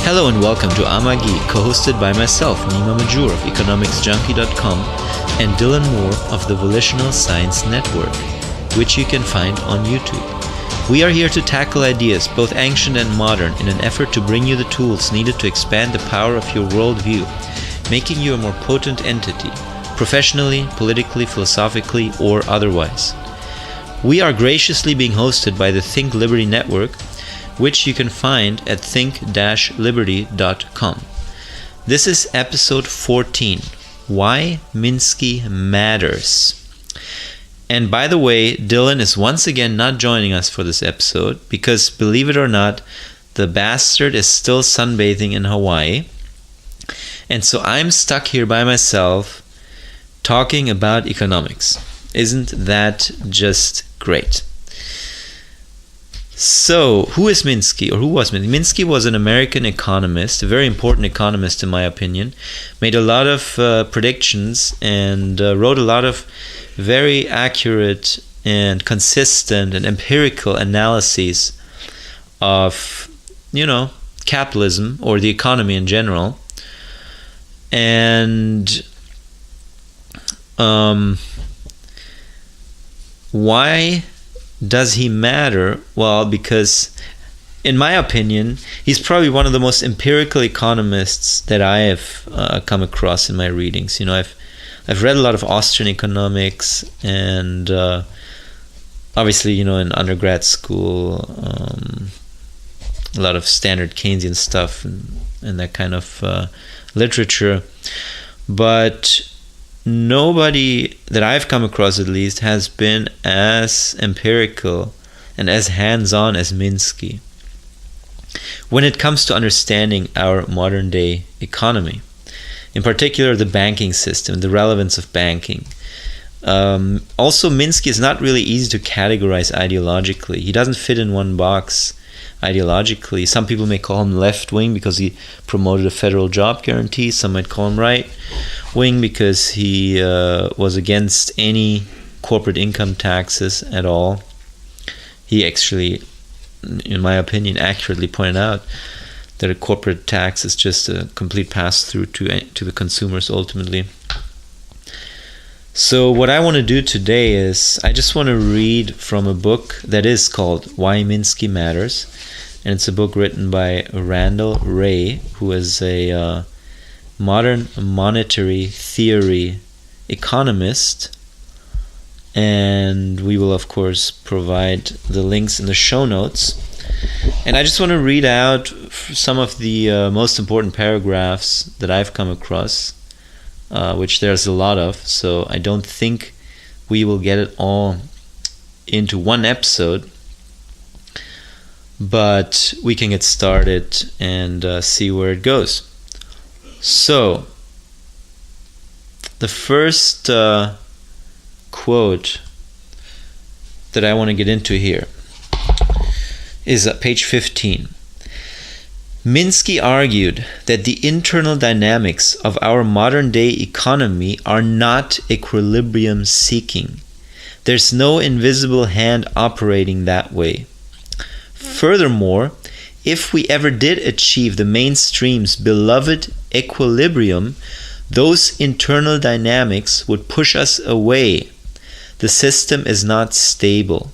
Hello and welcome to Amagi, co-hosted by myself, Nima Mahjour of economicsjunkie.com and Dylan Moore of the Volitional Science Network, which you can find on YouTube. We are here to tackle ideas, both ancient and modern, in an effort to bring you the tools needed to expand the power of your worldview, making you a more potent entity, professionally, politically, philosophically, or otherwise. We are graciously being hosted by the Think Liberty Network, which you can find at think-liberty.com. This is episode 14, Why Minsky Matters. And by the way, Dylan is once again not joining us for this episode because, believe it or not, the bastard is still sunbathing in Hawaii. And so I'm stuck here by myself talking about economics. Isn't that just great? So, who is Minsky, or who was Minsky? Minsky was an American economist, a very important economist in my opinion, made a lot of predictions and wrote a lot of very accurate and consistent and empirical analyses of, capitalism or the economy in general. And why does he matter? Well, because in my opinion, he's probably one of the most empirical economists that I have come across in my readings. I've read a lot of Austrian economics and obviously, in undergrad school, a lot of standard Keynesian stuff and that kind of literature. But nobody that I've come across, at least, has been as empirical and as hands-on as Minsky when it comes to understanding our modern-day economy. In particular, the banking system, the relevance of banking. Also, Minsky is not really easy to categorize ideologically. He doesn't fit in one box ideologically. Some people may call him left-wing because he promoted a federal job guarantee. Some might call him right-wing because he was against any corporate income taxes at all. He actually, in my opinion, accurately pointed out that a corporate tax is just a complete pass-through to the consumers ultimately. So what I want to do today is I just want to read from a book that is called Why Minsky Matters. And it's a book written by Randall Wray, who is a modern monetary theory economist. And we will, of course, provide the links in the show notes. And I just want to read out some of the most important paragraphs that I've come across, which there's a lot of. So I don't think we will get it all into one episode. But we can get started and see where it goes. So, the first quote that I want to get into here is at page 15. Minsky argued that the internal dynamics of our modern-day economy are not equilibrium seeking. There's no invisible hand operating that way. Furthermore, if we ever did achieve the mainstream's beloved equilibrium, those internal dynamics would push us away. The system is not stable.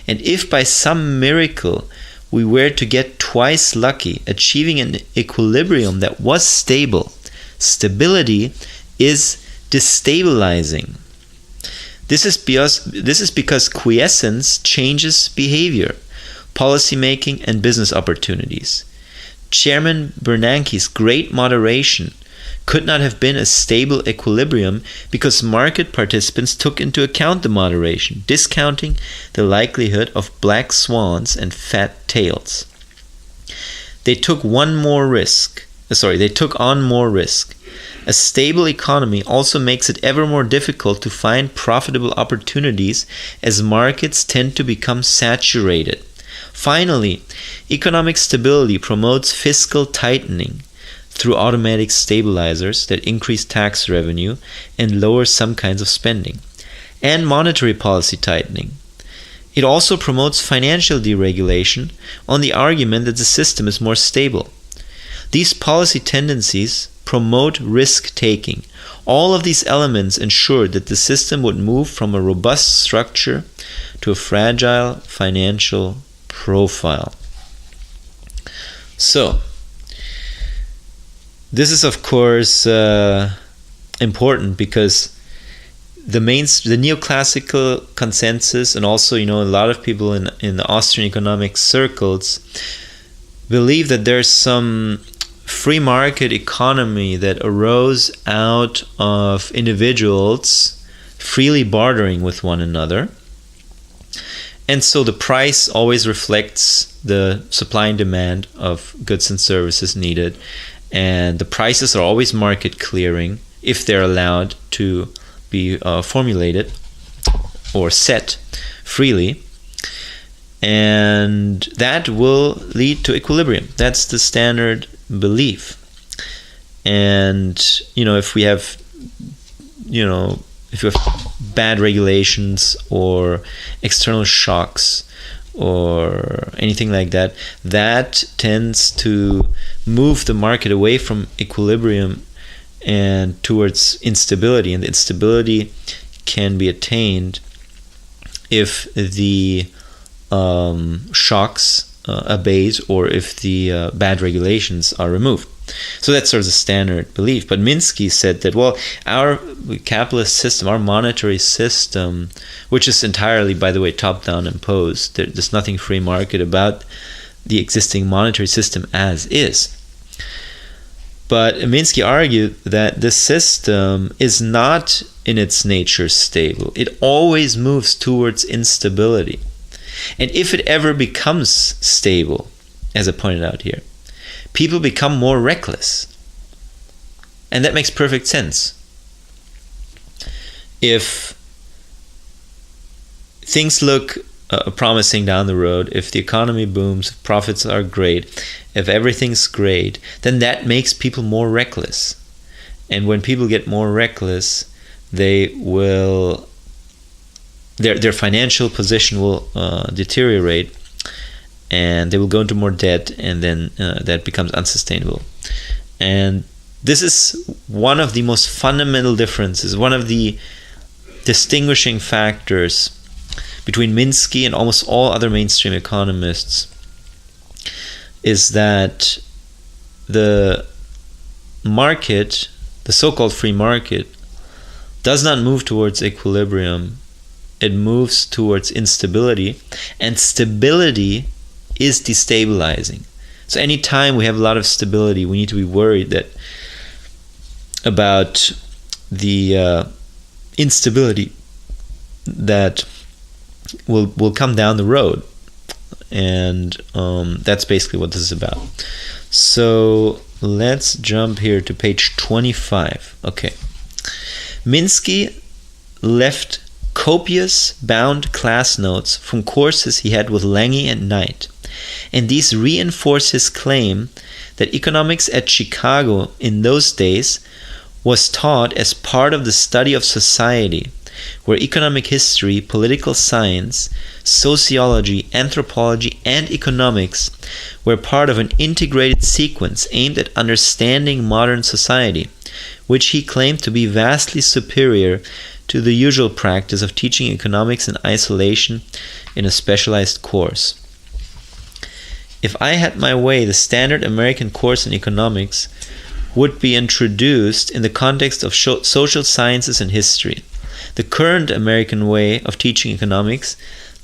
And if by some miracle we were to get twice lucky, achieving an equilibrium that was stable, stability is destabilizing. This is because quiescence changes behavior, policymaking, and business opportunities. Chairman Bernanke's great moderation could not have been a stable equilibrium because market participants took into account the moderation, discounting the likelihood of black swans and fat tails. They took on more risk. A stable economy also makes it ever more difficult to find profitable opportunities as markets tend to become saturated. Finally, economic stability promotes fiscal tightening through automatic stabilizers that increase tax revenue and lower some kinds of spending, and monetary policy tightening. It also promotes financial deregulation on the argument that the system is more stable. These policy tendencies promote risk-taking. All of these elements ensured that the system would move from a robust structure to a fragile financial profile. So, this is of course important because the neoclassical consensus, and also a lot of people in the Austrian economic circles believe that there's some free market economy that arose out of individuals freely bartering with one another. And so the price always reflects the supply and demand of goods and services needed. And the prices are always market clearing if they're allowed to be formulated or set freely. And that will lead to equilibrium. That's the standard belief. And if we have bad regulations or external shocks or anything like that, that tends to move the market away from equilibrium and towards instability. And the instability can be attained if the shocks abate, or if the bad regulations are removed. So that's sort of the standard belief. But Minsky said that, well, our capitalist system, our monetary system, which is entirely, by the way, top-down imposed, there's nothing free market about the existing monetary system as is. But Minsky argued that the system is not in its nature stable. It always moves towards instability. And if it ever becomes stable, as I pointed out here, people become more reckless. And that makes perfect sense. If things look promising down the road, if the economy booms, if profits are great, if everything's great, then that makes people more reckless. And when people get more reckless, they will... Their financial position will deteriorate, and they will go into more debt, and then that becomes unsustainable. And this is one of the most fundamental differences, one of the distinguishing factors between Minsky and almost all other mainstream economists, is that the market, the so-called free market, does not move towards equilibrium. It moves towards instability, and stability is destabilizing. So anytime we have a lot of stability, we need to be worried about the instability that will come down the road. And that's basically what this is about. So let's jump here to page 25. Okay. Minsky left copious bound class notes from courses he had with Lange and Knight, and these reinforce his claim that economics at Chicago in those days was taught as part of the study of society, where economic history, political science, sociology, anthropology, and economics were part of an integrated sequence aimed at understanding modern society, which he claimed to be vastly superior to the usual practice of teaching economics in isolation in a specialized course. If I had my way, the standard American course in economics would be introduced in the context of social sciences and history. The current American way of teaching economics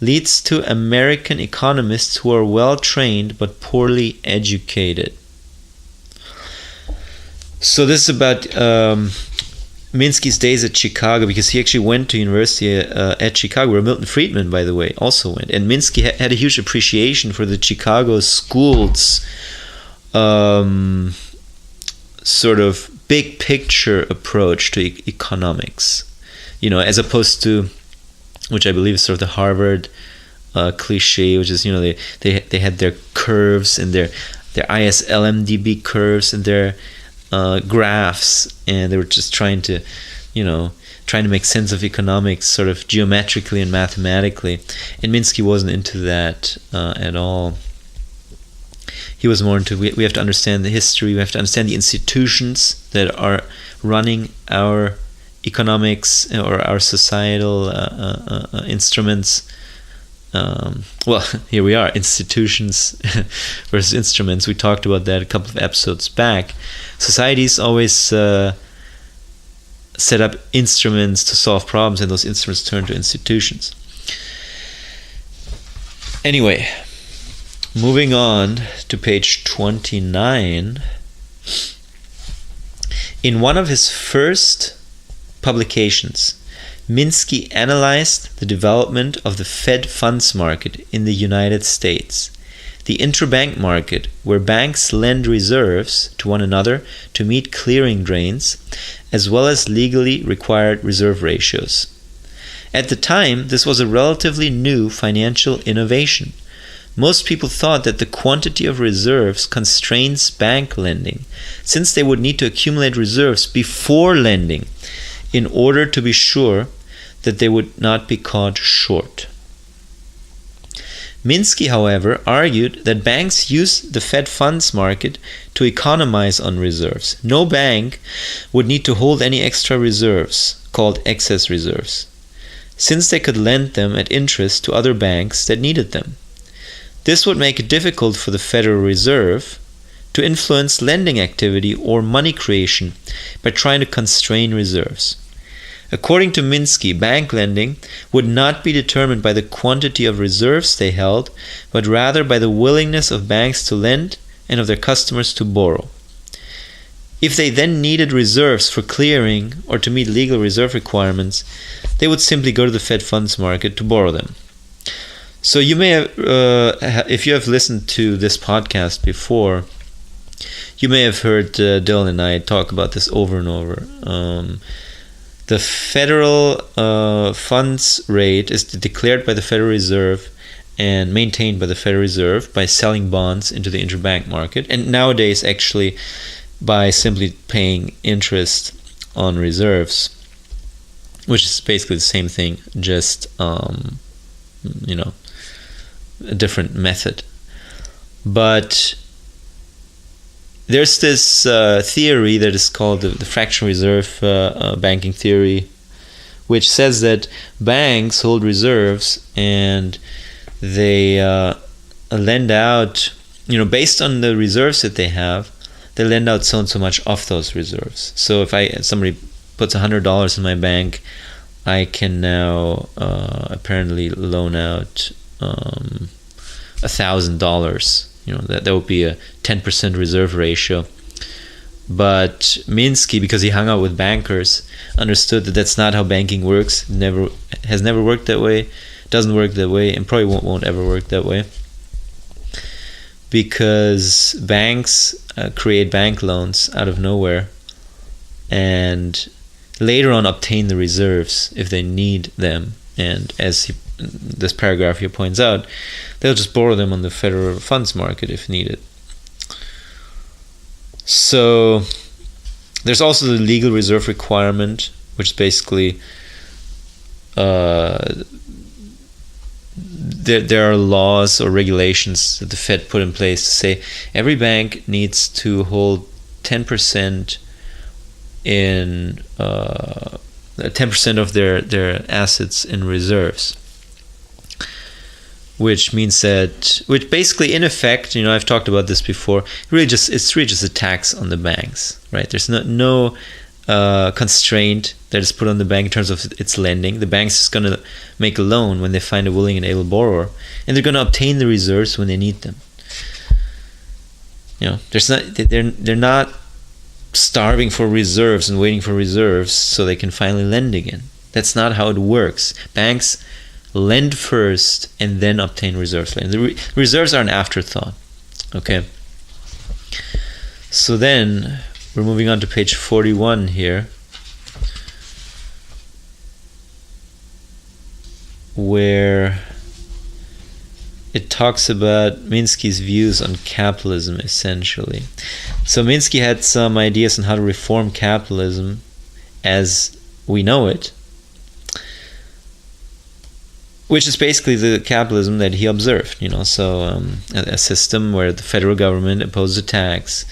leads to American economists who are well trained but poorly educated. So this is about Minsky's days at Chicago, because he actually went to university at Chicago, where Milton Friedman, by the way, also went. And Minsky had a huge appreciation for the Chicago schools sort of big picture approach to economics, as opposed to, which I believe is sort of the Harvard cliche, which is, they had their curves and their ISLMDB curves and their graphs, and they were just trying to make sense of economics sort of geometrically and mathematically. And Minsky wasn't into that at all. he was more into, we have to understand the history, we have to understand the institutions that are running our economics or our societal instruments. Well, here we are, institutions versus instruments. We talked about that a couple of episodes back. Societies always set up instruments to solve problems, and those instruments turn to institutions. Anyway, moving on to page 29. In one of his first publications, Minsky analyzed the development of the Fed funds market in the United States, the interbank market where banks lend reserves to one another to meet clearing drains, as well as legally required reserve ratios. At the time, this was a relatively new financial innovation. Most people thought that the quantity of reserves constrains bank lending, since they would need to accumulate reserves before lending in order to be sure that they would not be caught short. Minsky, however, argued that banks use the Fed funds market to economize on reserves. No bank would need to hold any extra reserves, called excess reserves, since they could lend them at interest to other banks that needed them. This would make it difficult for the Federal Reserve to influence lending activity or money creation by trying to constrain reserves. According to Minsky, bank lending would not be determined by the quantity of reserves they held, but rather by the willingness of banks to lend and of their customers to borrow. If they then needed reserves for clearing or to meet legal reserve requirements, they would simply go to the Fed funds market to borrow them. So you may have, if you have listened to this podcast before, you may have heard Dylan and I talk about this over and over. The federal funds rate is declared by the Federal Reserve and maintained by the Federal Reserve by selling bonds into the interbank market, and nowadays actually by simply paying interest on reserves, which is basically the same thing, just a different method. But there's this theory that is called the fractional reserve banking theory, which says that banks hold reserves and they lend out, based on the reserves that they have, they lend out so and so much of those reserves. So if somebody puts $100 in my bank, I can now apparently loan out $1,000. That would be a 10% reserve ratio. But Minsky, because he hung out with bankers, understood that that's not how banking works. Has never worked that way, doesn't work that way, and probably won't ever work that way. Because banks create bank loans out of nowhere and later on obtain the reserves if they need them. And as this paragraph here points out, they'll just borrow them on the federal funds market if needed. So there's also the legal reserve requirement, which is basically there are laws or regulations that the Fed put in place to say every bank needs to hold 10% in 10% of their assets in reserves. Which means that, which basically in effect, I've talked about this before, it's really just a tax on the banks, right? There's no constraint that is put on the bank in terms of its lending. The bank's just going to make a loan when they find a willing and able borrower, and they're going to obtain the reserves when they need them. They're not starving for reserves and waiting for reserves so they can finally lend again. That's not how it works. Banks lend first and then obtain reserves later. The reserves are an afterthought. Okay. So then we're moving on to page 41 here, where it talks about Minsky's views on capitalism, essentially. So Minsky had some ideas on how to reform capitalism as we know it. which is basically the capitalism that he observed, so a system where the federal government imposes a tax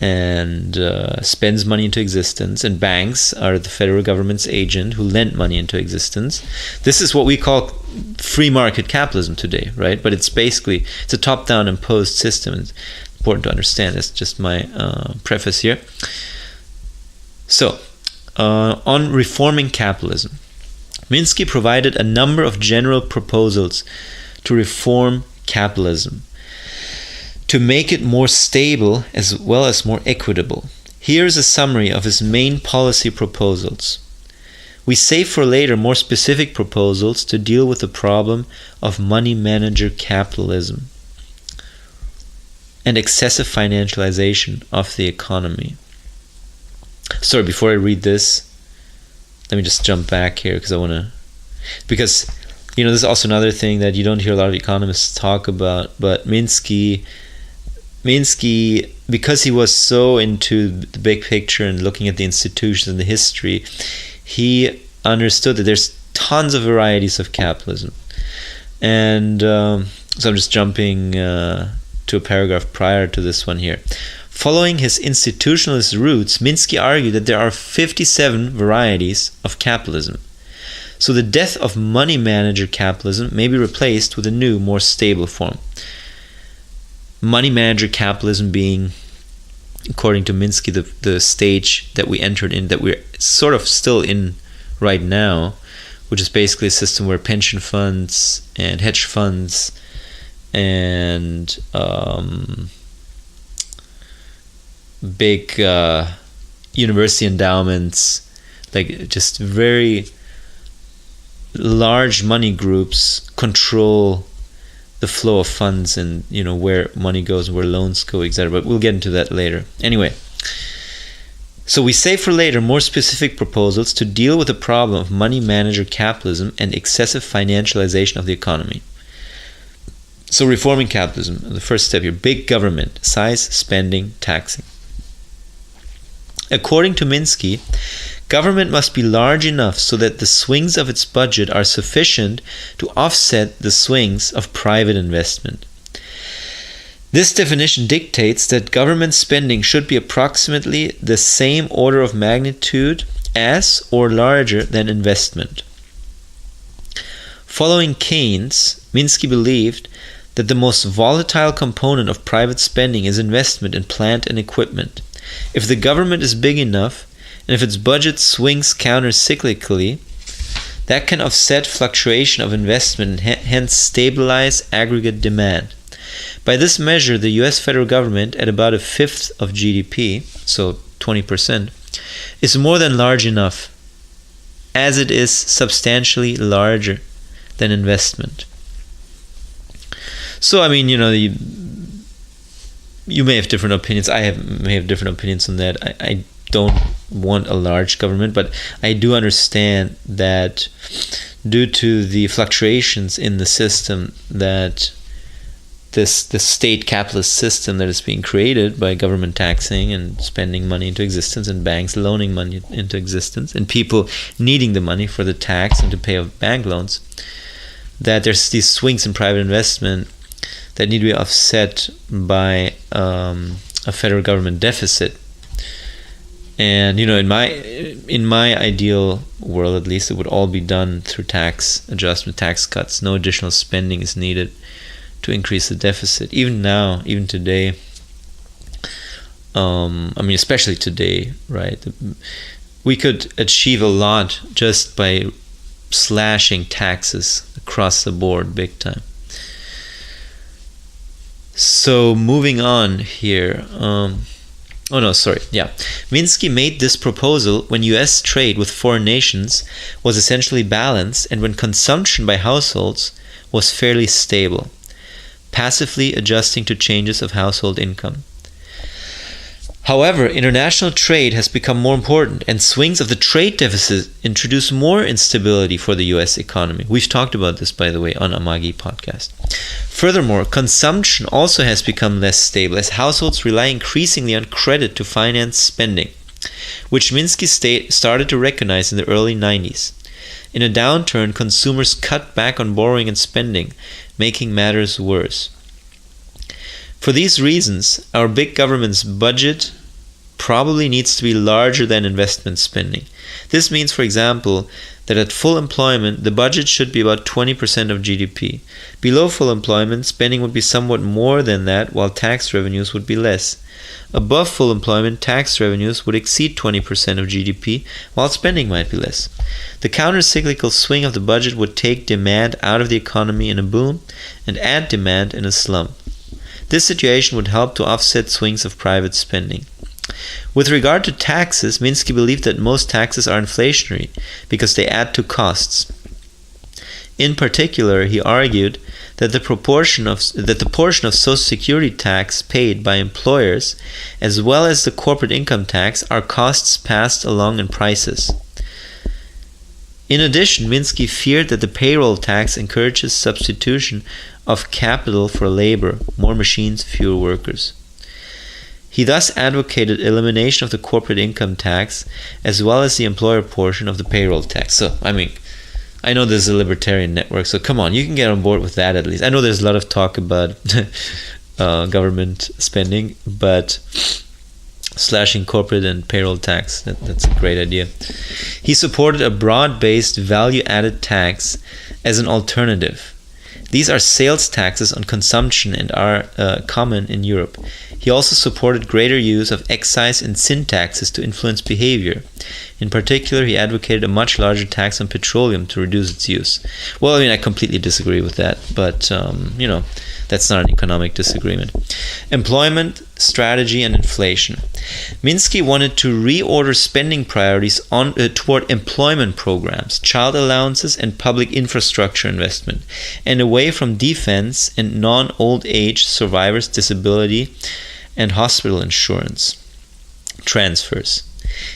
and spends money into existence, and banks are the federal government's agent who lend money into existence. This is what we call free market capitalism today, right? But it's a top-down imposed system. It's important to understand. That's just my preface here. So, on reforming capitalism, Minsky provided a number of general proposals to reform capitalism, to make it more stable as well as more equitable. Here's a summary of his main policy proposals. We save for later more specific proposals to deal with the problem of money manager capitalism and excessive financialization of the economy. Sorry, before I read this, let me just jump back here because this is also another thing that you don't hear a lot of economists talk about, but Minsky, because he was so into the big picture and looking at the institutions and the history, he understood that there's tons of varieties of capitalism. And so I'm just jumping to a paragraph prior to this one here. Following his institutionalist roots, Minsky argued that there are 57 varieties of capitalism. So the death of money manager capitalism may be replaced with a new, more stable form. Money manager capitalism being, according to Minsky, the stage that we entered in, that we're sort of still in right now, which is basically a system where pension funds and hedge funds and big university endowments, like just very large money groups control the flow of funds and where money goes and where loans go, etc. But we'll get into that later. Anyway, so we save for later more specific proposals to deal with the problem of money manager capitalism and excessive financialization of the economy. So reforming capitalism, the first step here, big government, size, spending, taxing. According to Minsky, government must be large enough so that the swings of its budget are sufficient to offset the swings of private investment. This definition dictates that government spending should be approximately the same order of magnitude as or larger than investment. Following Keynes, Minsky believed that the most volatile component of private spending is investment in plant and equipment. If the government is big enough, and if its budget swings counter-cyclically, that can offset fluctuation of investment and hence stabilize aggregate demand. By this measure, the US federal government, at about a fifth of GDP, so 20%, is more than large enough, as it is substantially larger than investment. So, you may have different opinions. May have different opinions on that. I don't want a large government, but I do understand that due to the fluctuations in the system, that the state capitalist system that is being created by government taxing and spending money into existence and banks loaning money into existence and people needing the money for the tax and to pay off bank loans, that there's these swings in private investment that need to be offset by a federal government deficit. And in my ideal world, at least, it would all be done through tax adjustment, tax cuts. No additional spending is needed to increase the deficit. Even now, even today, especially today, right? We could achieve a lot just by slashing taxes across the board, big time. So moving on here. Minsky made this proposal when U.S. trade with foreign nations was essentially balanced and when consumption by households was fairly stable, passively adjusting to changes of household income. However, international trade has become more important, and swings of the trade deficit introduce more instability for the U.S. economy. We've talked about this, by the way, on Amagi podcast. Furthermore, consumption also has become less stable as households rely increasingly on credit to finance spending, which Minsky started to recognize in the early 90s. In a downturn, consumers cut back on borrowing and spending, making matters worse. For these reasons, our big government's budget probably needs to be larger than investment spending. This means, for example, that at full employment, the budget should be about 20% of GDP. Below full employment, spending would be somewhat more than that, while tax revenues would be less. Above full employment, tax revenues would exceed 20% of GDP, while spending might be less. The counter-cyclical swing of the budget would take demand out of the economy in a boom and add demand in a slump. This situation would help to offset swings of private spending. With regard to taxes, Minsky believed that most taxes are inflationary because they add to costs. In particular, he argued that the portion of Social Security tax paid by employers, as well as the corporate income tax, are costs passed along in prices. In addition, Minsky feared that the payroll tax encourages substitution of capital for labor, more machines, fewer workers. He thus advocated elimination of the corporate income tax as well as the employer portion of the payroll tax. So, I know there's a libertarian network, so come on, you can get on board with that at least. I know there's a lot of talk about government spending, but slashing corporate and payroll tax, that's a great idea. He supported a broad-based value-added tax as an alternative. These are sales taxes on consumption and are common in Europe. He also supported greater use of excise and sin taxes to influence behavior. In particular, he advocated a much larger tax on petroleum to reduce its use. Well, I completely disagree with that, but, that's not an economic disagreement. Employment, strategy, and inflation. Minsky wanted to reorder spending priorities toward employment programs, child allowances, and public infrastructure investment, and away from defense and non-old age survivors' disability and hospital insurance transfers.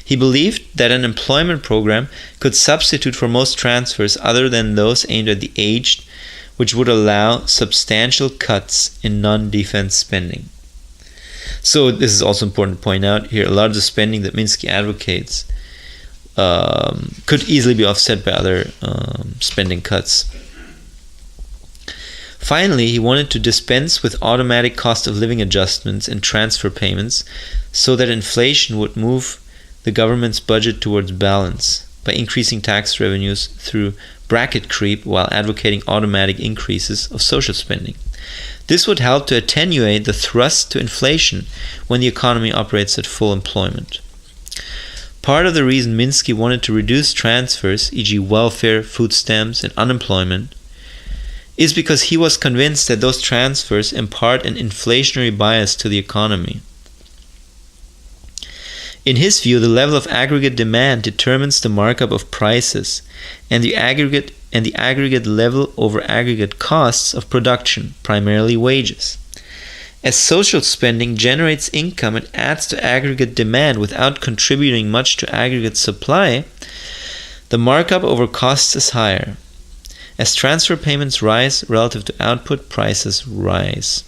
He believed that an employment program could substitute for most transfers other than those aimed at the aged, which would allow substantial cuts in non-defense spending. So this is also important to point out here, a lot of the spending that Minsky advocates could easily be offset by other spending cuts. Finally, he wanted to dispense with automatic cost of living adjustments and transfer payments so that inflation would move the government's budget towards balance by increasing tax revenues through bracket creep while advocating automatic increases of social spending. This would help to attenuate the thrust to inflation when the economy operates at full employment. Part of the reason Minsky wanted to reduce transfers, e.g. welfare, food stamps, and unemployment, is because he was convinced that those transfers impart an inflationary bias to the economy. In his view, the level of aggregate demand determines the markup of prices and the aggregate level over aggregate costs of production, primarily wages. As social spending generates income and adds to aggregate demand without contributing much to aggregate supply, the markup over costs is higher. As transfer payments rise relative to output, prices rise.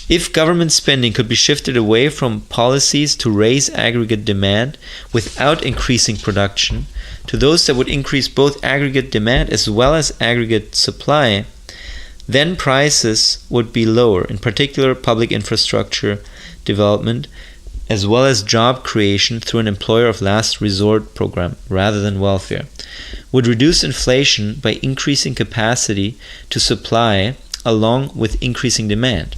If government spending could be shifted away from policies to raise aggregate demand without increasing production to those that would increase both aggregate demand as well as aggregate supply, then prices would be lower, in particular public infrastructure development, as well as job creation through an employer of last resort program rather than welfare, would reduce inflation by increasing capacity to supply along with increasing demand.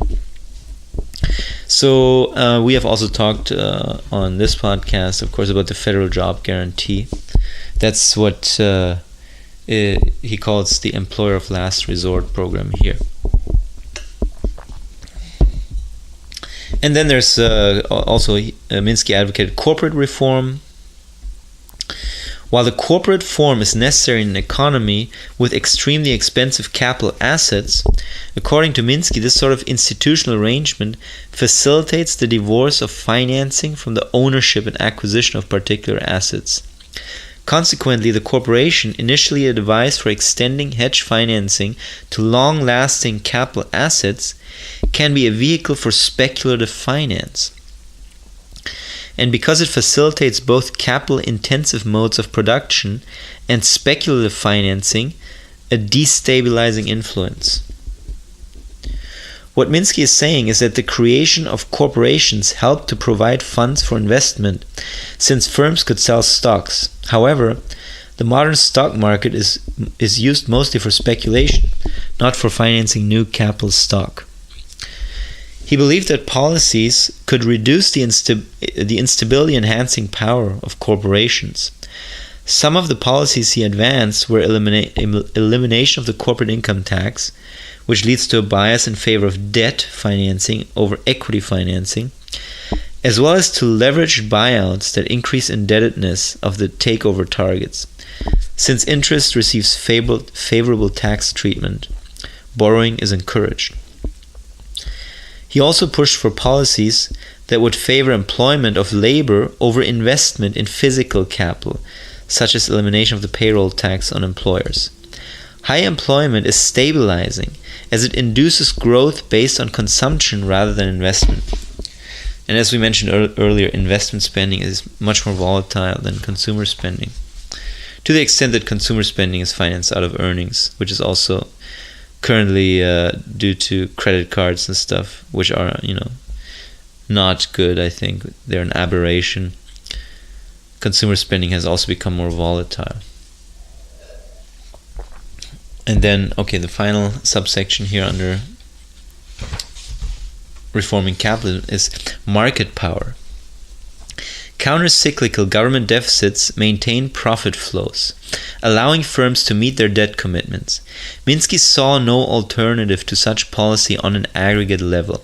So we have also talked on this podcast, of course, about the federal job guarantee. That's what he calls the employer of last resort program here. And then there's also Minsky advocated corporate reform. While the corporate form is necessary in an economy with extremely expensive capital assets, according to Minsky, this sort of institutional arrangement facilitates the divorce of financing from the ownership and acquisition of particular assets. Consequently, the corporation, initially a device for extending hedge financing to long-lasting capital assets, can be a vehicle for speculative finance. and because it facilitates both capital-intensive modes of production and speculative financing, a destabilizing influence. What Minsky is saying is that the creation of corporations helped to provide funds for investment, since firms could sell stocks. However, the modern stock market is used mostly for speculation, not for financing new capital stock. He believed that policies could reduce the instability-enhancing power of corporations. Some of the policies he advanced were elimination of the corporate income tax, which leads to a bias in favor of debt financing over equity financing, as well as to leveraged buyouts that increase indebtedness of the takeover targets. Since interest receives favorable tax treatment, borrowing is encouraged. He also pushed for policies that would favor employment of labor over investment in physical capital, such as elimination of the payroll tax on employers. High employment is stabilizing, as it induces growth based on consumption rather than investment. And as we mentioned earlier, investment spending is much more volatile than consumer spending, to the extent that consumer spending is financed out of earnings, which is also currently due to credit cards and stuff, which are, not good. I think they're an aberration. Consumer spending has also become more volatile. And then, the final subsection here under reforming capitalism is market power. Counter-cyclical government deficits maintain profit flows, allowing firms to meet their debt commitments. Minsky saw no alternative to such policy on an aggregate level.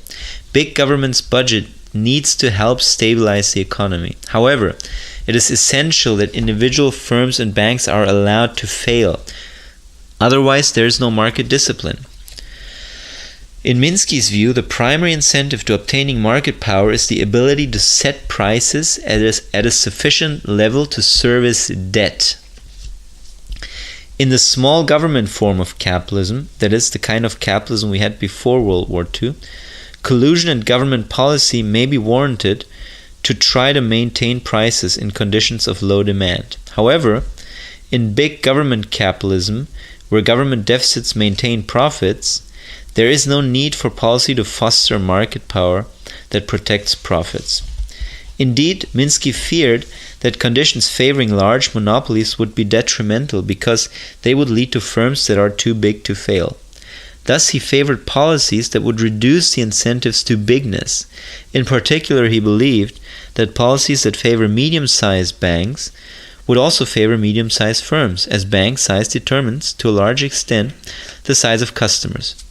Big government's budget needs to help stabilize the economy. However, it is essential that individual firms and banks are allowed to fail. Otherwise, there is no market discipline. In Minsky's view, the primary incentive to obtaining market power is the ability to set prices at a sufficient level to service debt. In the small government form of capitalism, that is, the kind of capitalism we had before World War II, collusion and government policy may be warranted to try to maintain prices in conditions of low demand. However, in big government capitalism, where government deficits maintain profits, there is no need for policy to foster market power that protects profits. Indeed, Minsky feared that conditions favoring large monopolies would be detrimental because they would lead to firms that are too big to fail. Thus, he favored policies that would reduce the incentives to bigness. In particular, he believed that policies that favor medium-sized banks would also favor medium-sized firms, as bank size determines, to a large extent, the size of customers.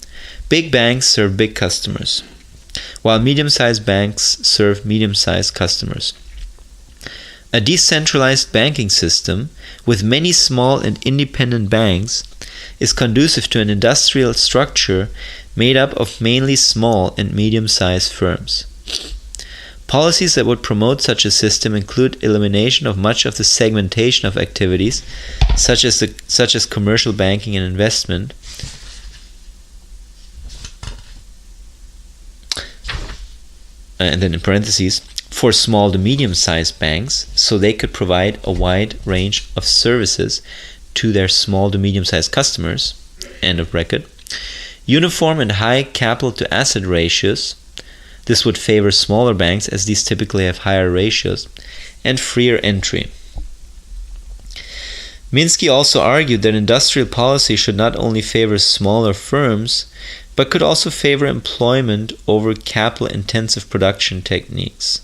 Big banks serve big customers, while medium-sized banks serve medium-sized customers. A decentralized banking system with many small and independent banks is conducive to an industrial structure made up of mainly small and medium-sized firms. Policies that would promote such a system include elimination of much of the segmentation of activities, such as commercial banking and investment, and then in parentheses, for small to medium-sized banks, so they could provide a wide range of services to their small to medium-sized customers, end of bracket. Uniform and high capital-to-asset ratios, this would favor smaller banks as these typically have higher ratios, and freer entry. Minsky also argued that industrial policy should not only favor smaller firms, but could also favor employment over capital-intensive production techniques.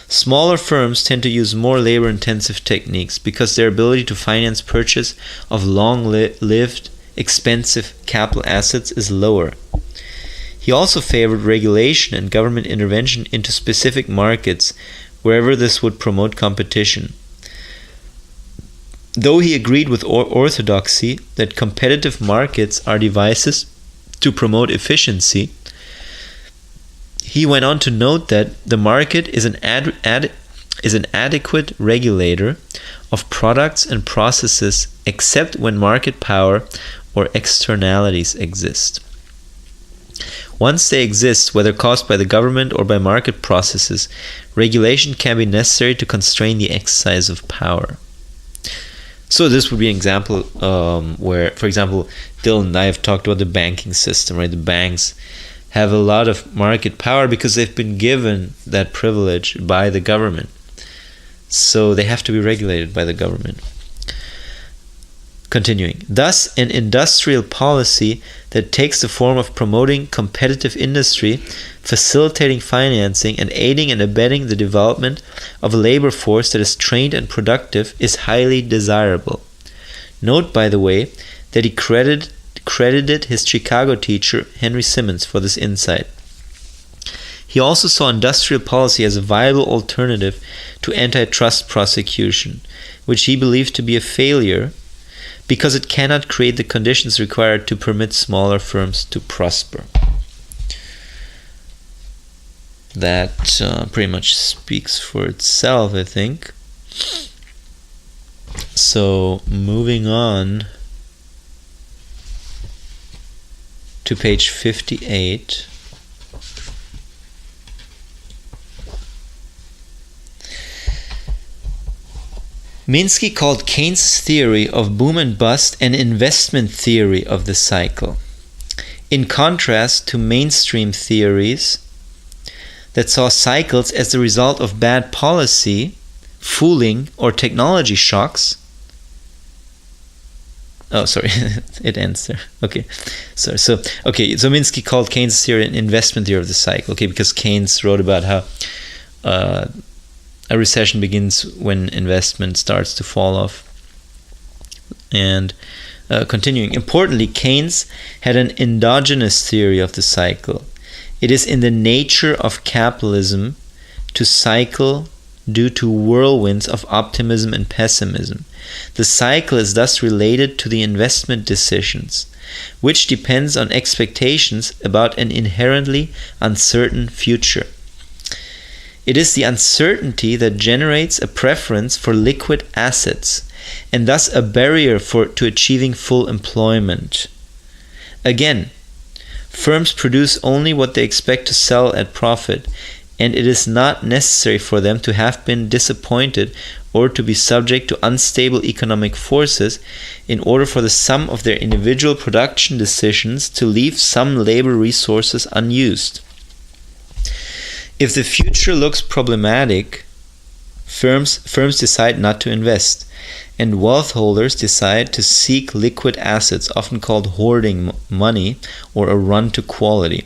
Smaller firms tend to use more labor-intensive techniques because their ability to finance purchase of long-lived, expensive capital assets is lower. He also favored regulation and government intervention into specific markets wherever this would promote competition. Though he agreed with orthodoxy that competitive markets are devices to promote efficiency, he went on to note that the market is an adequate regulator of products and processes except when market power or externalities exist. Once they exist, whether caused by the government or by market processes, regulation can be necessary to constrain the exercise of power. So this would be an example where, for example, Dylan and I have talked about the banking system, right? The banks have a lot of market power because they've been given that privilege by the government. So they have to be regulated by the government. Continuing. Thus, an industrial policy that takes the form of promoting competitive industry, facilitating financing, and aiding and abetting the development of a labor force that is trained and productive is highly desirable. Note, by the way, that he credited his Chicago teacher, Henry Simmons, for this insight. He also saw industrial policy as a viable alternative to antitrust prosecution, which he believed to be a failure because it cannot create the conditions required to permit smaller firms to prosper. That pretty much speaks for itself, I think. So, moving on to page 58. Minsky called Keynes' theory of boom and bust an investment theory of the cycle. In contrast to mainstream theories that saw cycles as the result of bad policy, fooling, or technology shocks. Oh, sorry, it ends there. Okay, so Minsky called Keynes' theory an investment theory of the cycle. Okay, because Keynes wrote about how a recession begins when investment starts to fall off. And continuing, importantly, Keynes had an endogenous theory of the cycle. It is in the nature of capitalism to cycle due to whirlwinds of optimism and pessimism. The cycle is thus related to the investment decisions, which depends on expectations about an inherently uncertain future. It is the uncertainty that generates a preference for liquid assets and thus a barrier to achieving full employment. Again, firms produce only what they expect to sell at profit, and it is not necessary for them to have been disappointed or to be subject to unstable economic forces in order for the sum of their individual production decisions to leave some labor resources unused. If the future looks problematic, firms decide not to invest, and wealth holders decide to seek liquid assets, often called hoarding money or a run to quality.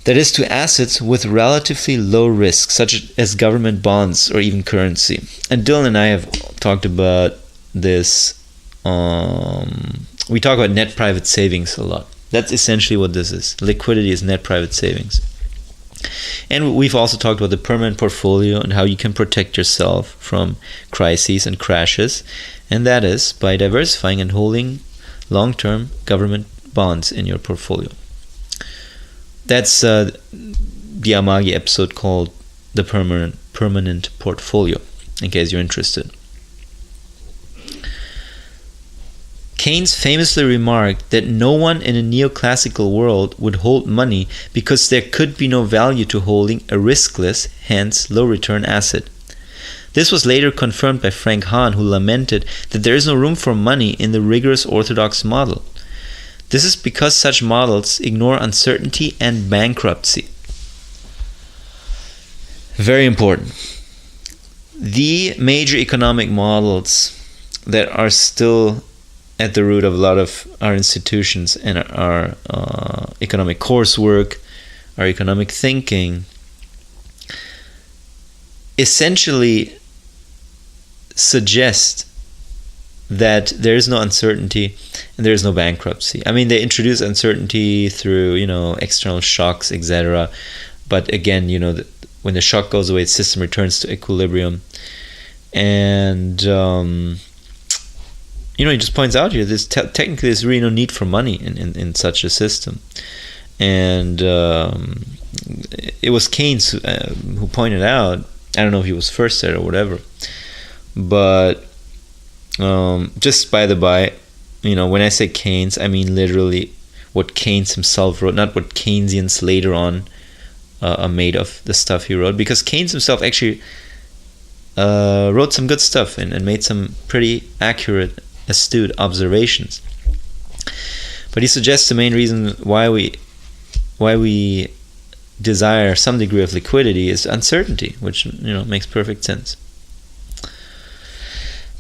That is, to assets with relatively low risk, such as government bonds or even currency. And Dylan and I have talked about this. We talk about net private savings a lot. That's essentially what this is. Liquidity is net private savings. And we've also talked about the permanent portfolio and how you can protect yourself from crises and crashes. And that is by diversifying and holding long-term government bonds in your portfolio. That's the Amagi episode called The Permanent Portfolio, in case you're interested. Keynes famously remarked that no one in a neoclassical world would hold money because there could be no value to holding a riskless, hence low-return asset. This was later confirmed by Frank Hahn, who lamented that there is no room for money in the rigorous orthodox model. This is because such models ignore uncertainty and bankruptcy. Very important. The major economic models that are still at the root of a lot of our institutions and our economic coursework, our economic thinking, essentially suggest that there is no uncertainty and there is no bankruptcy. I mean, they introduce uncertainty through, external shocks, etc. But again, when the shock goes away, the system returns to equilibrium. And he just points out here, technically there's really no need for money in such a system. And it was Keynes who pointed out, I don't know if he was first there or whatever, but just by the by, when I say Keynes, I mean literally what Keynes himself wrote, not what Keynesians later on made of the stuff he wrote, because Keynes himself actually wrote some good stuff and made some pretty accurate, astute observations. But he suggests the main reason why we desire some degree of liquidity is uncertainty, which makes perfect sense.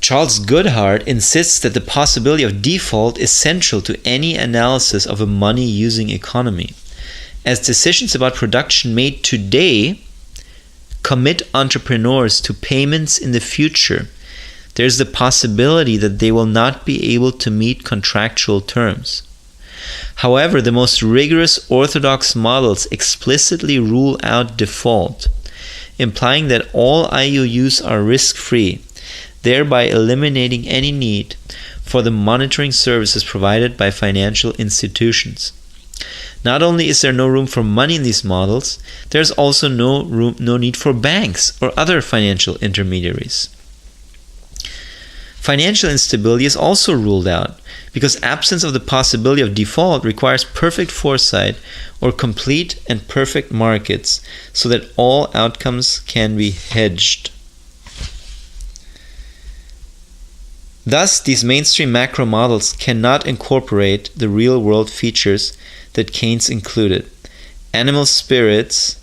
Charles Goodhart insists that the possibility of default is central to any analysis of a money-using economy, as decisions about production made today commit entrepreneurs to payments in the future. There's the possibility that they will not be able to meet contractual terms. However, the most rigorous orthodox models explicitly rule out default, implying that all IOUs are risk-free, thereby eliminating any need for the monitoring services provided by financial institutions. Not only is there no room for money in these models, there's also no need for banks or other financial intermediaries. Financial instability is also ruled out, because absence of the possibility of default requires perfect foresight or complete and perfect markets, so that all outcomes can be hedged. Thus, these mainstream macro models cannot incorporate the real-world features that Keynes included: animal spirits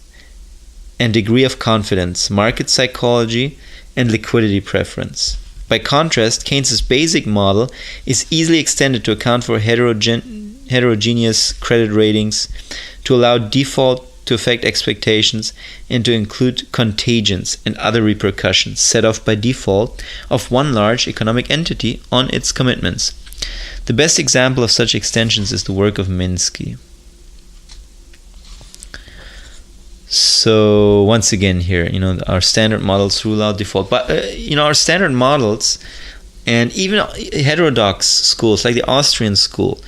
and degree of confidence, market psychology, and liquidity preference. By contrast, Keynes's basic model is easily extended to account for heterogeneous credit ratings, to allow default to affect expectations, and to include contagions and other repercussions set off by default of one large economic entity on its commitments. The best example of such extensions is the work of Minsky. So once again here, our standard models rule out default. But, our standard models and even heterodox schools like the Austrian school,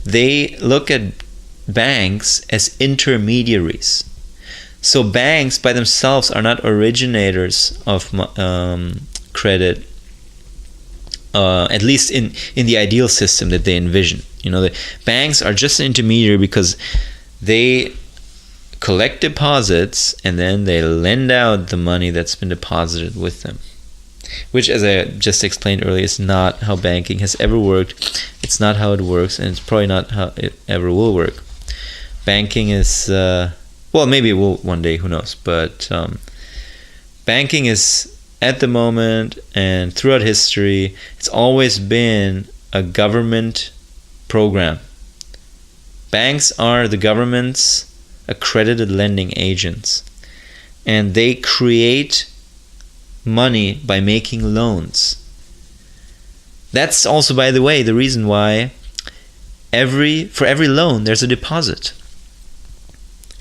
they look at banks as intermediaries. So banks by themselves are not originators of credit, at least in the ideal system that they envision. The banks are just an intermediary because they collect deposits and then they lend out the money that's been deposited with them, which, as I just explained earlier, is not how banking has ever worked. It's not how it works, and it's probably not how it ever will work. Banking is, maybe it will one day, who knows, but banking is, at the moment and throughout history, it's always been a government program. Banks are the government's accredited lending agents, and they create money by making loans. That's also, by the way, the reason why for every loan there's a deposit.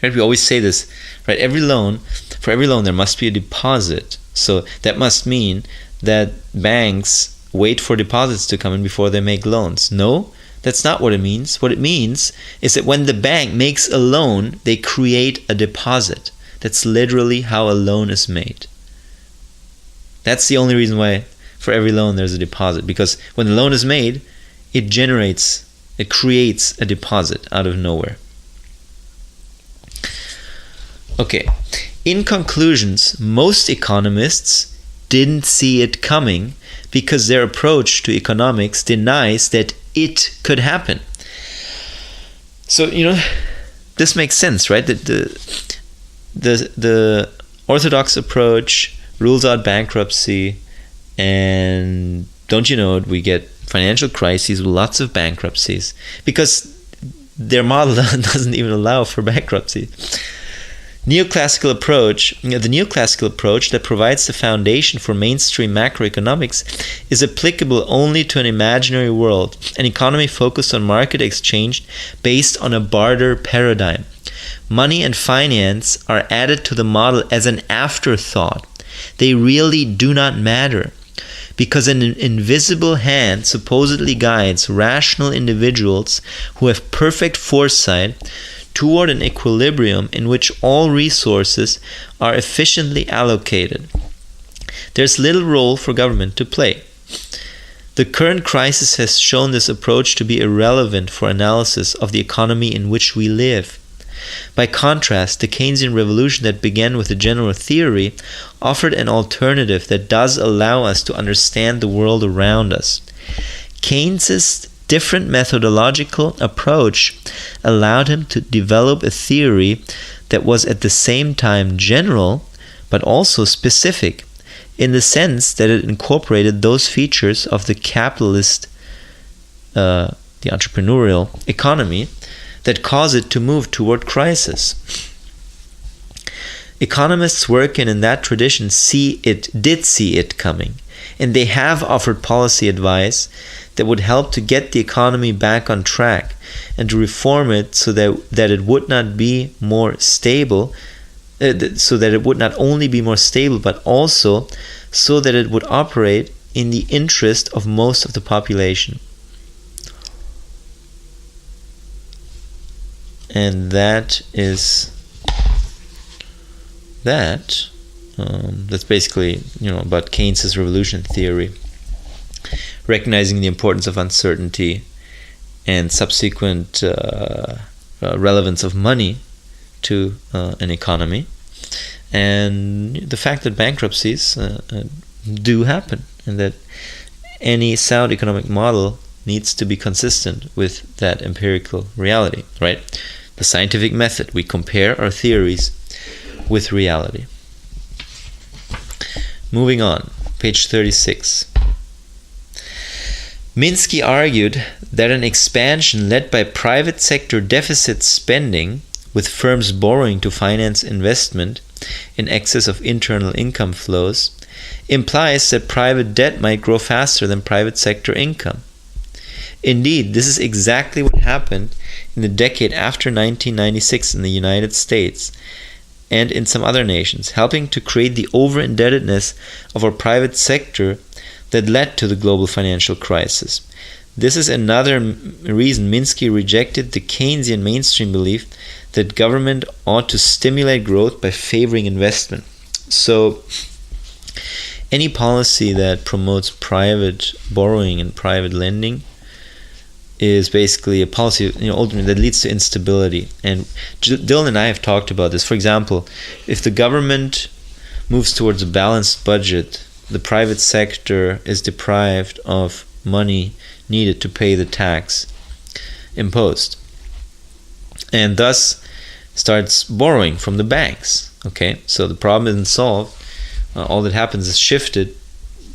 Right? We always say this, right? For every loan there must be a deposit. So that must mean that banks wait for deposits to come in before they make loans. No, that's not what it means. What it means is that when the bank makes a loan, they create a deposit. That's literally how a loan is made. That's the only reason why for every loan there's a deposit. Because when the loan is made, it creates a deposit out of nowhere. Okay, in conclusions, most economists didn't see it coming because their approach to economics denies that it could happen. So, this makes sense, right? That the orthodox approach rules out bankruptcy, and don't you know it, we get financial crises with lots of bankruptcies because their model doesn't even allow for bankruptcy. The neoclassical approach that provides the foundation for mainstream macroeconomics is applicable only to an imaginary world, an economy focused on market exchange based on a barter paradigm. Money and finance are added to the model as an afterthought. They really do not matter, because an invisible hand supposedly guides rational individuals who have perfect foresight toward an equilibrium in which all resources are efficiently allocated. There's little role for government to play. The current crisis has shown this approach to be irrelevant for analysis of the economy in which we live. By contrast, the Keynesian revolution that began with a general theory offered an alternative that does allow us to understand the world around us. Keynes's different methodological approach allowed him to develop a theory that was at the same time general but also specific, in the sense that it incorporated those features of the capitalist, the entrepreneurial economy that cause it to move toward crisis. Economists working in that tradition did see it coming, and they have offered policy advice that would help to get the economy back on track and to reform it so that it would not be more stable, so that it would not only be more stable, but also so that it would operate in the interest of most of the population. And that is that. That's basically, about Keynes's revolution theory, recognizing the importance of uncertainty and subsequent relevance of money to an economy, and the fact that bankruptcies do happen, and that any sound economic model needs to be consistent with that empirical reality, right? The scientific method. We compare our theories with reality. Moving on, page 36. Minsky argued that an expansion led by private sector deficit spending, with firms borrowing to finance investment in excess of internal income flows, implies that private debt might grow faster than private sector income. Indeed, this is exactly what happened in the decade after 1996 in the United States and in some other nations, helping to create the over-indebtedness of our private sector that led to the global financial crisis. This is another reason Minsky rejected the Keynesian mainstream belief that government ought to stimulate growth by favoring investment. So, any policy that promotes private borrowing and private lending is basically a policy, ultimately that leads to instability. And Dylan and I have talked about this. For example, if the government moves towards a balanced budget, the private sector is deprived of money needed to pay the tax imposed, and thus starts borrowing from the banks. Okay, so the problem isn't solved. All that happens is shifted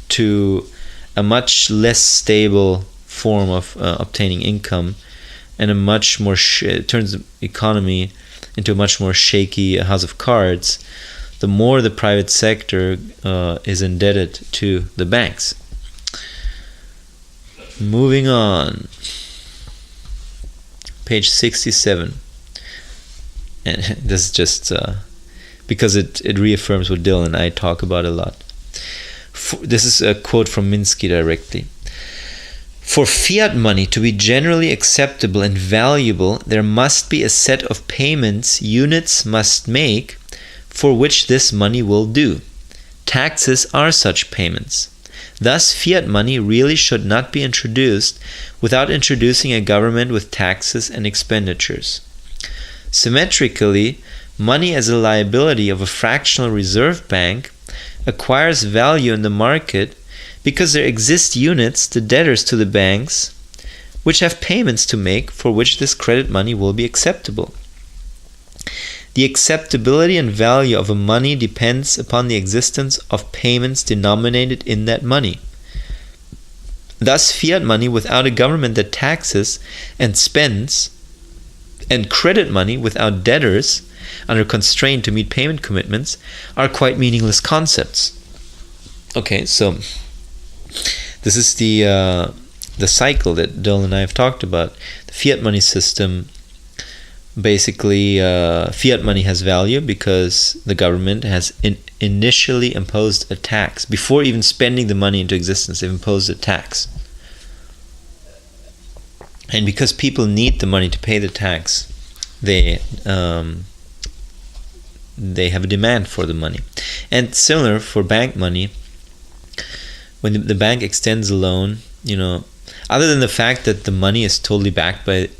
to a much less stable form of obtaining income, and a much more it turns the economy into a much more shaky house of cards, the more the private sector is indebted to the banks. Moving on, page 67, and this is just because it reaffirms what Dylan and I talk about a lot. This is a quote from Minsky directly. For fiat money to be generally acceptable and valuable, there must be a set of payments units must make for which this money will do. Taxes are such payments. Thus, fiat money really should not be introduced without introducing a government with taxes and expenditures. Symmetrically, money as a liability of a fractional reserve bank acquires value in the market because there exist units, the debtors to the banks, which have payments to make for which this credit money will be acceptable. The acceptability and value of a money depends upon the existence of payments denominated in that money. Thus, fiat money without a government that taxes and spends, and credit money without debtors under constraint to meet payment commitments, are quite meaningless concepts. Okay, so this is the cycle that Dylan and I have talked about. The fiat money system, basically, fiat money has value because the government has initially imposed a tax. Before even spending the money into existence, they've imposed a tax. And because people need the money to pay the tax, they have a demand for the money. And similar for bank money, when the bank extends a loan other than the fact that the money is totally backed by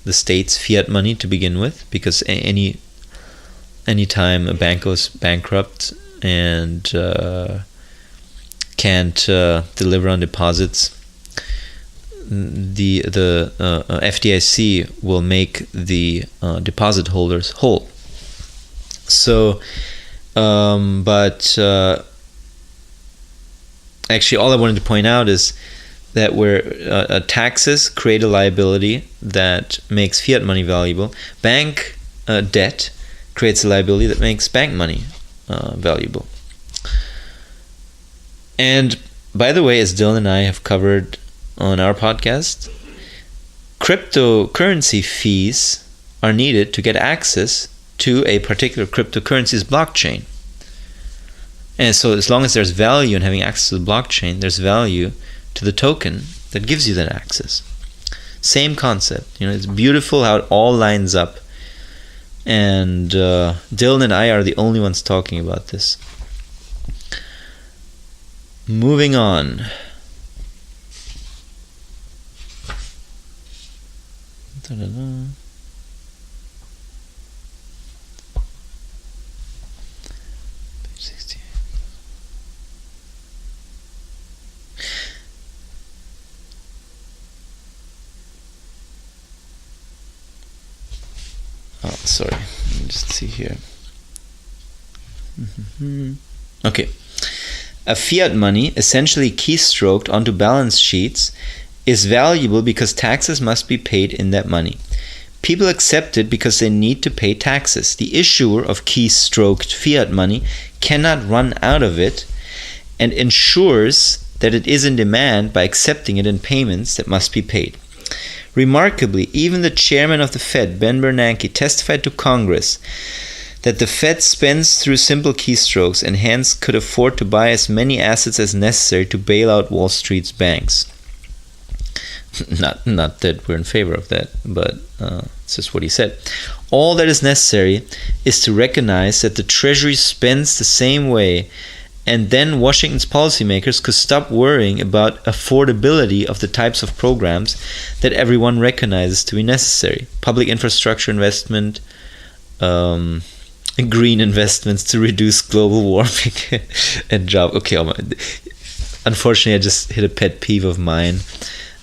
the state's fiat money to begin with, because any time a bank goes bankrupt and can't deliver on deposits, the FDIC will make the deposit holders whole. So, but actually, all I wanted to point out is that where taxes create a liability that makes fiat money valuable, bank debt creates a liability that makes bank money valuable. And by the way, as Dylan and I have covered on our podcast, cryptocurrency fees are needed to get access to a particular cryptocurrency's blockchain. And so as long as there's value in having access to the blockchain, there's value to the token that gives you that access. Same concept. It's beautiful how it all lines up. And Dylan and I are the only ones talking about this. Moving on. Page 68. Oh, sorry. Let me just see here. Okay. A fiat money, essentially keystroked onto balance sheets, is valuable because taxes must be paid in that money. People accept it because they need to pay taxes. The issuer of keystroked fiat money cannot run out of it and ensures that it is in demand by accepting it in payments that must be paid. Remarkably, even the chairman of the Fed, Ben Bernanke, testified to Congress that the Fed spends through simple keystrokes and hence could afford to buy as many assets as necessary to bail out Wall Street's banks. Not that we're in favor of that, but it's just what he said. All that is necessary is to recognize that the Treasury spends the same way, and then Washington's policymakers could stop worrying about affordability of the types of programs that everyone recognizes to be necessary. Public infrastructure investment, green investments to reduce global warming and job. Okay, unfortunately, I just hit a pet peeve of mine,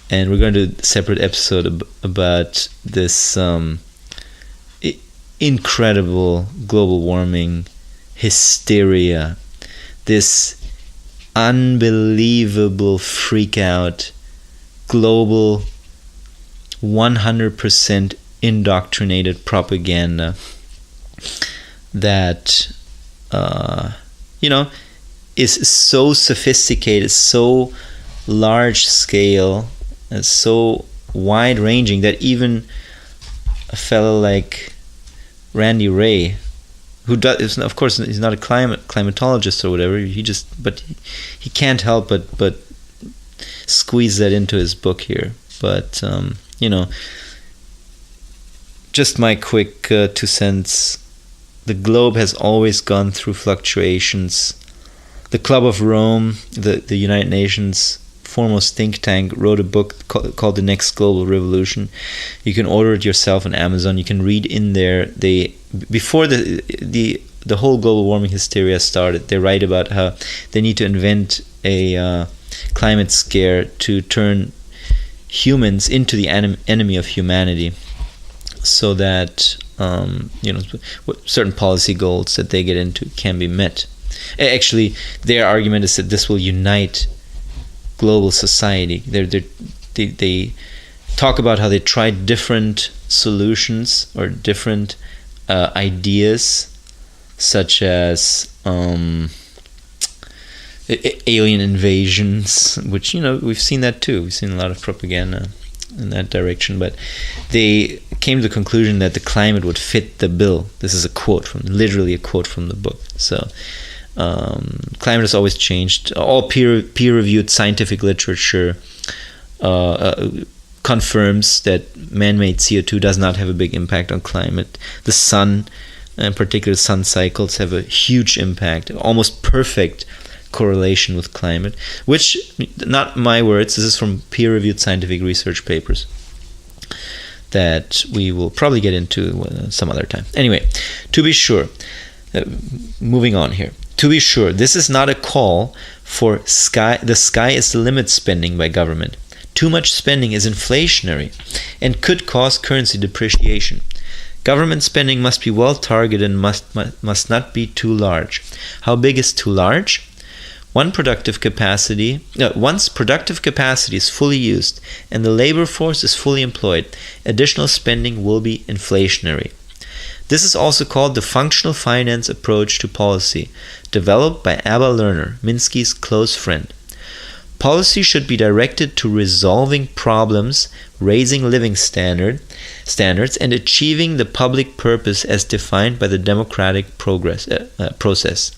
and we're going to do a separate episode about this incredible global warming hysteria, this unbelievable freak out, global 100% indoctrinated propaganda that is so sophisticated, so large scale, and so wide ranging that even a fellow like Randall Wray, who does, of course, he's not a climatologist or whatever, but he can't help but squeeze that into his book here. But just my quick 2 cents. The globe has always gone through fluctuations. The Club of Rome, the United Nations foremost think tank, wrote a book called The Next Global Revolution. You can order it yourself on Amazon. You can read in there. Before the whole global warming hysteria started, they write about how they need to invent a climate scare to turn humans into the enemy of humanity, so that certain policy goals that they get into can be met. Actually, their argument is that this will unite global society. They talk about how they tried different solutions or different ideas, such as alien invasions, which we've seen that too. We've seen a lot of propaganda in that direction, but they came to the conclusion that the climate would fit the bill. This is literally a quote from the book. So climate has always changed. All peer-reviewed scientific literature confirms that man-made CO2 does not have a big impact on climate. The sun, in particular sun cycles, have a huge impact, almost perfect correlation with climate, which, not my words, this is from peer-reviewed scientific research papers that we will probably get into some other time. Anyway, to be sure, moving on here. To be sure, this is not a call for the sky is the limit spending by government. Too much spending is inflationary and could cause currency depreciation. Government spending must be well targeted and must not be too large. How big is too large? Once productive capacity is fully used and the labor force is fully employed, additional spending will be inflationary. This is also called the functional finance approach to policy, developed by Abba Lerner, Minsky's close friend. Policy should be directed to resolving problems, raising living standards, and achieving the public purpose as defined by the democratic process.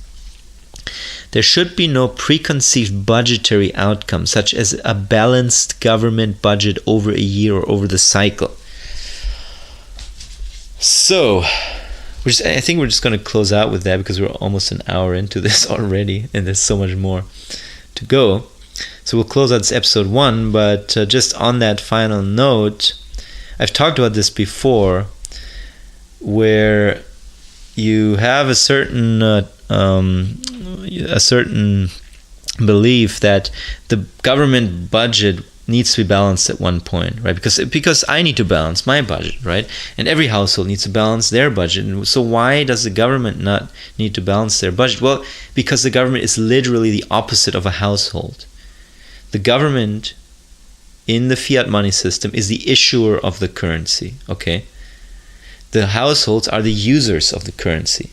There should be no preconceived budgetary outcome, such as a balanced government budget over a year or over the cycle. So, I think we're just going to close out with that because we're almost an hour into this already, and there's so much more to go. So we'll close out this episode 1, but just on that final note, I've talked about this before, where you have a certain belief that the government budget needs to be balanced at one point, right? Because I need to balance my budget, right? And every household needs to balance their budget. And so why does the government not need to balance their budget? Well, because the government is literally the opposite of a household. The government in the fiat money system is the issuer of the currency, okay? The households are the users of the currency.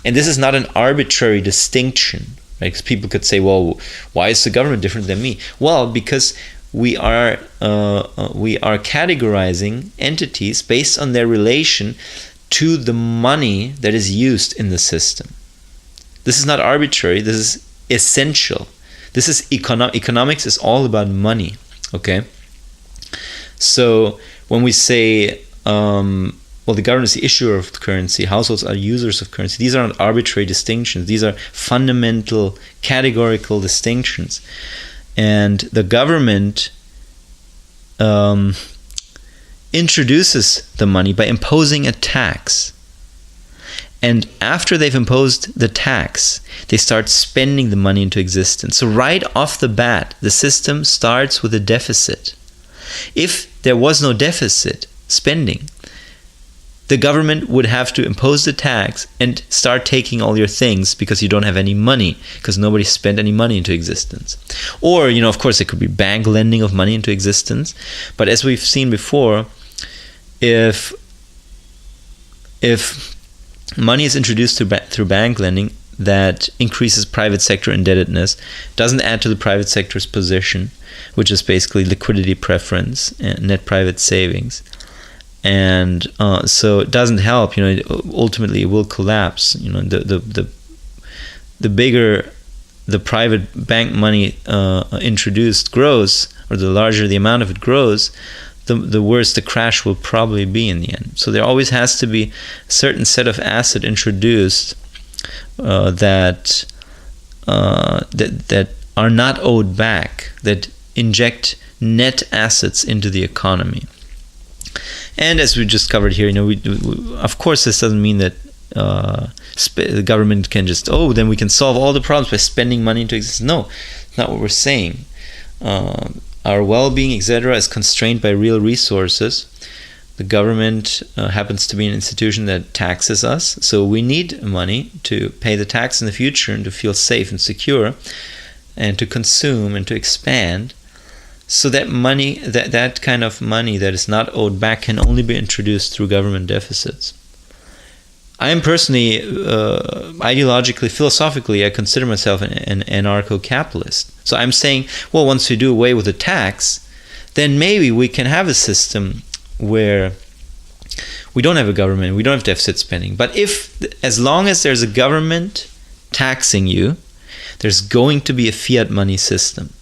And this is not an arbitrary distinction, right? Because people could say, well, why is the government different than me? Well, because we are categorizing entities based on their relation to the money that is used in the system. This is not arbitrary, this is essential. This is economics is all about money, okay? So when we say, well, the government is the issuer of currency, households are users of currency, these are not arbitrary distinctions. These are fundamental, categorical distinctions. And the government introduces the money by imposing a tax. And after they've imposed the tax, they start spending the money into existence. So right off the bat, the system starts with a deficit. If there was no deficit spending, the government would have to impose the tax and start taking all your things because you don't have any money, because nobody spent any money into existence. Or, of course, it could be bank lending of money into existence. But as we've seen before, if money is introduced through bank lending, that increases private sector indebtedness, doesn't add to the private sector's position, which is basically liquidity preference and net private savings. And so it doesn't help, ultimately it will collapse. The bigger the private bank money introduced grows, or the larger the amount of it grows, the worse the crash will probably be in the end. So there always has to be a certain set of asset introduced that are not owed back, that inject net assets into the economy. And as we just covered here, of course this doesn't mean that the government can just, then we can solve all the problems by spending money into existence. No, not what we're saying. Our well-being, etc., is constrained by real resources. The government happens to be an institution that taxes us, so we need money to pay the tax in the future and to feel safe and secure and to consume and to expand. So that money, that kind of money that is not owed back, can only be introduced through government deficits. I am personally, ideologically, philosophically, I consider myself an anarcho-capitalist. So I'm saying, well, once we do away with the tax, then maybe we can have a system where we don't have a government, we don't have deficit spending. But as long as there's a government taxing you, there's going to be a fiat money system,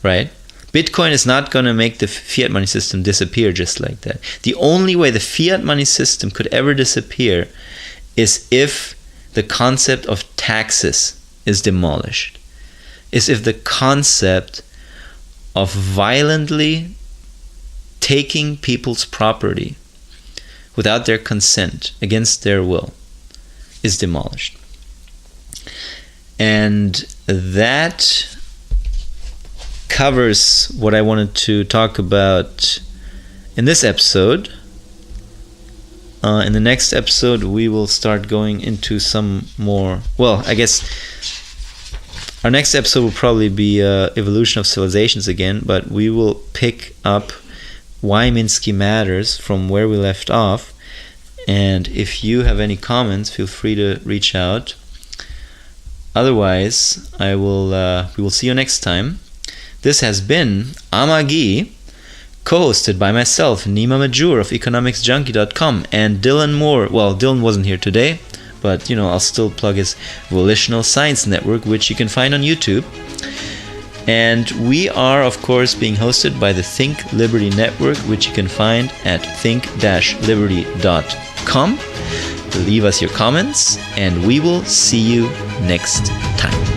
right? Bitcoin is not going to make the fiat money system disappear just like that. The only way the fiat money system could ever disappear is if the concept of taxes is demolished is if the concept of violently taking people's property without their consent, against their will, is demolished. And that covers what I wanted to talk about in this episode. In the next episode, we will start going into some more... Well, I guess our next episode will probably be Evolution of Civilizations again, but we will pick up why Minsky Matters from where we left off. And if you have any comments, feel free to reach out. Otherwise, we will see you next time. This has been Amagi, co-hosted by myself, Nima Mahjour of economicsjunkie.com, and Dylan Moore. Well, Dylan wasn't here today, but I'll still plug his Volitional Science Network, which you can find on YouTube. And we are, of course, being hosted by the Think Liberty Network, which you can find at think-liberty.com. Leave us your comments, and we will see you next time.